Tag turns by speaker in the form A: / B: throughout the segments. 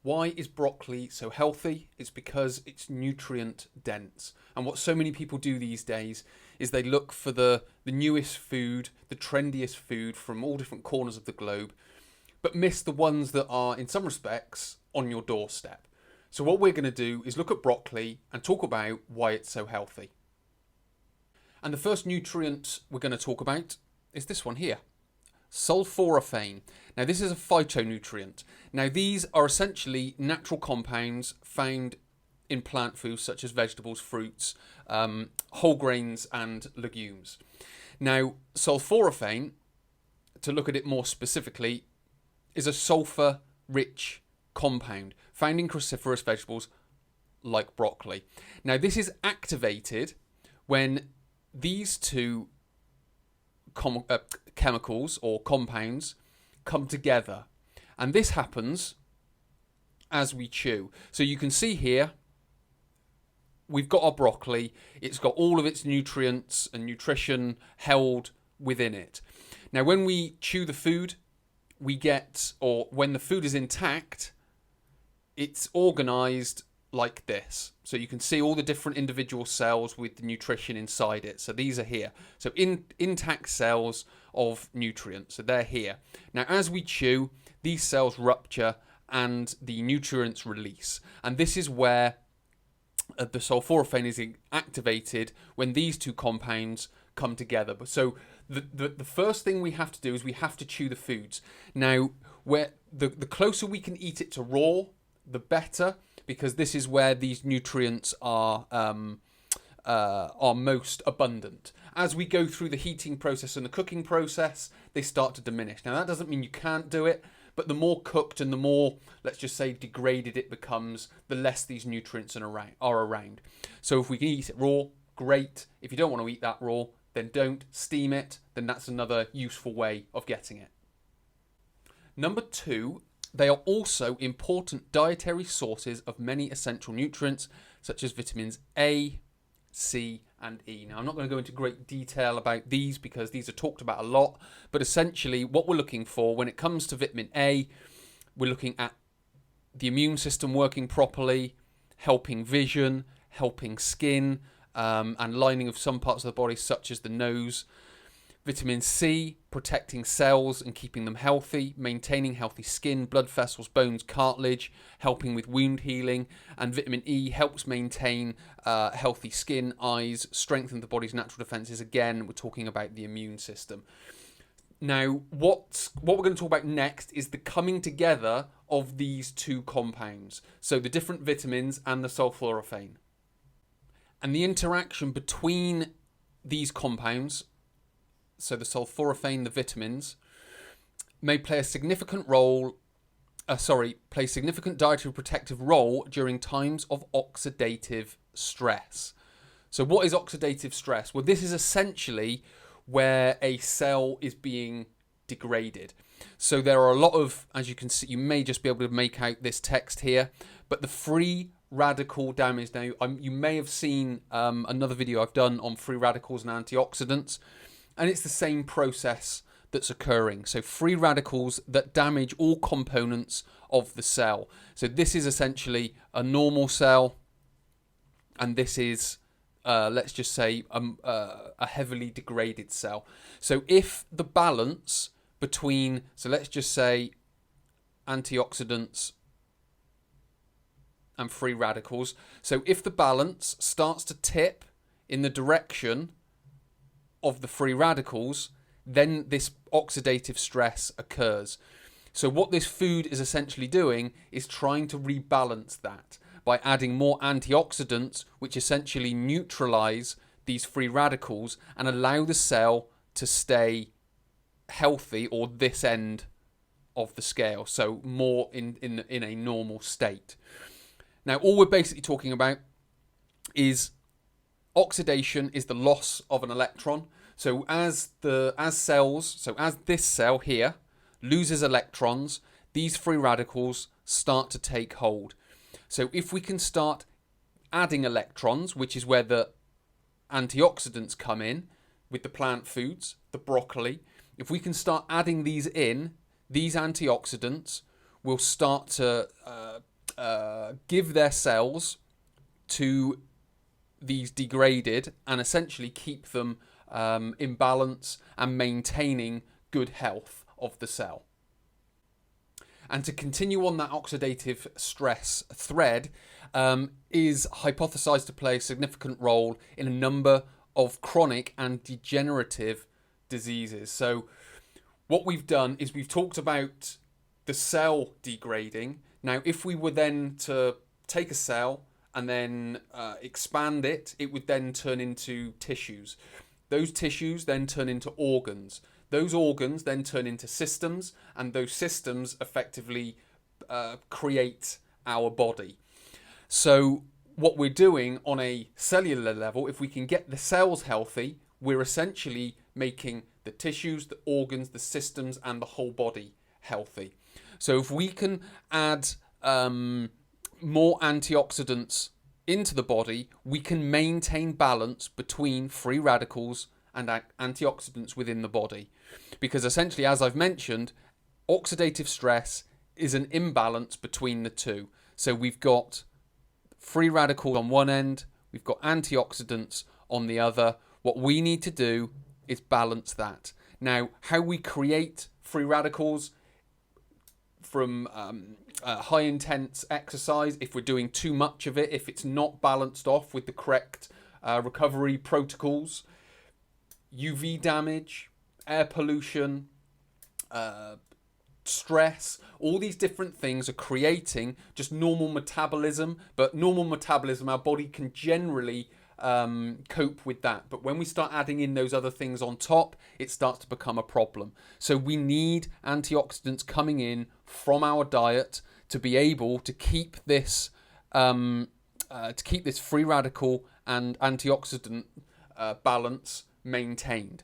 A: Why is broccoli so healthy? It's because it's nutrient dense. And what so many people do these days is they look for the newest food, the trendiest food from all different corners of the globe, but miss the ones that are, in some respects, on your doorstep. So what we're going to do is look at broccoli and talk about why it's so healthy. And the first nutrient we're going to talk about is this one here. Sulforaphane. Now this is a phytonutrient. Now these are essentially natural compounds found in plant foods such as vegetables, fruits, whole grains and legumes. Now sulforaphane, to look at it more specifically, is a sulfur-rich compound found in cruciferous vegetables like broccoli. Now this is activated when these two chemicals or compounds come together, and this happens as we chew. So you can see here we've got our broccoli. It's got all of its nutrients and nutrition held within it. Now when we chew the food, we get, or when the food is intact, it's organized like this. So you can see all the different individual cells with the nutrition inside it. So these are here. So intact cells of nutrients. So they're here. Now as we chew, these cells rupture and the nutrients release. And this is where the sulforaphane is activated when these two compounds come together. So the first thing we have to do is we have to chew the foods. Now, where the closer we can eat it to raw, the better, because this is where these nutrients are most abundant. As we go through the heating process and the cooking process, they start to diminish. Now that doesn't mean you can't do it, but the more cooked and the more, let's just say, degraded it becomes, the less these nutrients are around. So if we can eat it raw, great. If you don't want to eat that raw, then don't. Steam it, then that's another useful way of getting it. Number 2, they are also important dietary sources of many essential nutrients, such as vitamins A, C, and E. Now, I'm not going to go into great detail about these because these are talked about a lot, but essentially what we're looking for when it comes to vitamin A, we're looking at the immune system working properly, helping vision, helping skin, and lining of some parts of the body, such as the nose. Vitamin C, protecting cells and keeping them healthy, maintaining healthy skin, blood vessels, bones, cartilage, helping with wound healing. And vitamin E helps maintain healthy skin, eyes, strengthen the body's natural defences. Again, we're talking about the immune system. Now, what we're going to talk about next is the coming together of these two compounds. So the different vitamins and the sulforaphane. And the interaction between these compounds, so the sulforaphane, the vitamins, may play a significant significant dietary protective role during times of oxidative stress. So what is oxidative stress? Well, this is essentially where a cell is being degraded. So there are a lot of, as you can see, you may just be able to make out this text here, but the free radical damage. Now, you may have seen another video I've done on free radicals and antioxidants, and it's the same process that's occurring. So free radicals that damage all components of the cell. So this is essentially a normal cell, and this is, let's just say, a heavily degraded cell. So if the balance between, so let's just say, antioxidants and free radicals, so if the balance starts to tip in the direction of the free radicals, then this oxidative stress occurs. So what this food is essentially doing is trying to rebalance that by adding more antioxidants, which essentially neutralize these free radicals and allow the cell to stay healthy, or this end of the scale, so more in a normal state. Now, all we're basically talking about is oxidation is the loss of an electron. So as this cell here loses electrons, these free radicals start to take hold. So if we can start adding electrons, which is where the antioxidants come in with the plant foods, the broccoli, if we can start adding these in, these antioxidants will start to give their cells to these degraded and essentially keep them in balance and maintaining good health of the cell. And to continue on that oxidative stress thread, is hypothesized to play a significant role in a number of chronic and degenerative diseases. So what we've done is we've talked about the cell degrading. Now, if we were then to take a cell and then expand it, it would then turn into tissues. Those tissues then turn into organs. Those organs then turn into systems, and those systems effectively create our body. So what we're doing on a cellular level, if we can get the cells healthy, we're essentially making the tissues, the organs, the systems, and the whole body healthy. So if we can add more antioxidants into the body, we can maintain balance between free radicals and antioxidants within the body. Because essentially, as I've mentioned, oxidative stress is an imbalance between the two. So we've got free radicals on one end, we've got antioxidants on the other. What we need to do is balance that. Now, how we create free radicals from high intense exercise, if we're doing too much of it, if it's not balanced off with the correct recovery protocols, UV damage, air pollution, stress, all these different things are creating just normal metabolism. But normal metabolism, our body can generally cope with that. But when we start adding in those other things on top, it starts to become a problem. So we need antioxidants coming in from our diet to be able to keep this free radical and antioxidant balance maintained.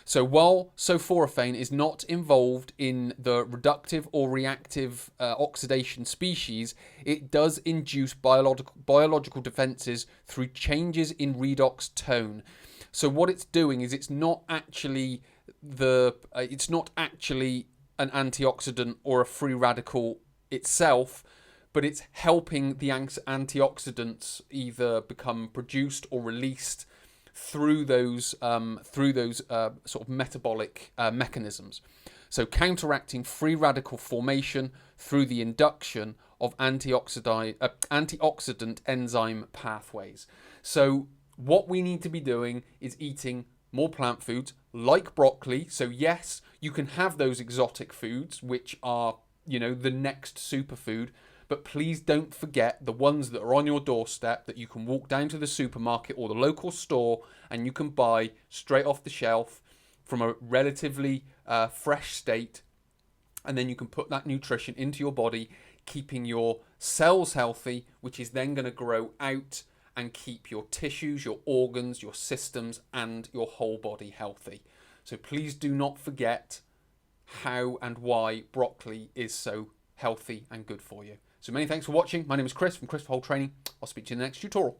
A: So while sulforaphane is not involved in the reductive or reactive oxidation species, it does induce biological defenses through changes in redox tone. So what it's doing is it's not actually an antioxidant or a free radical itself, but it's helping the antioxidants either become produced or released through those sort of metabolic mechanisms. So counteracting free radical formation through the induction of antioxidant enzyme pathways. So what we need to be doing is eating more plant foods like broccoli. So yes, you can have those exotic foods, which are, the next superfood. But please don't forget the ones that are on your doorstep that you can walk down to the supermarket or the local store and you can buy straight off the shelf from a relatively fresh state. And then you can put that nutrition into your body, keeping your cells healthy, which is then going to grow out and keep your tissues, your organs, your systems, and your whole body healthy. So please do not forget how and why broccoli is so healthy and good for you. So many thanks for watching. My name is Chris from Chris for Whole Training. I'll speak to you in the next tutorial.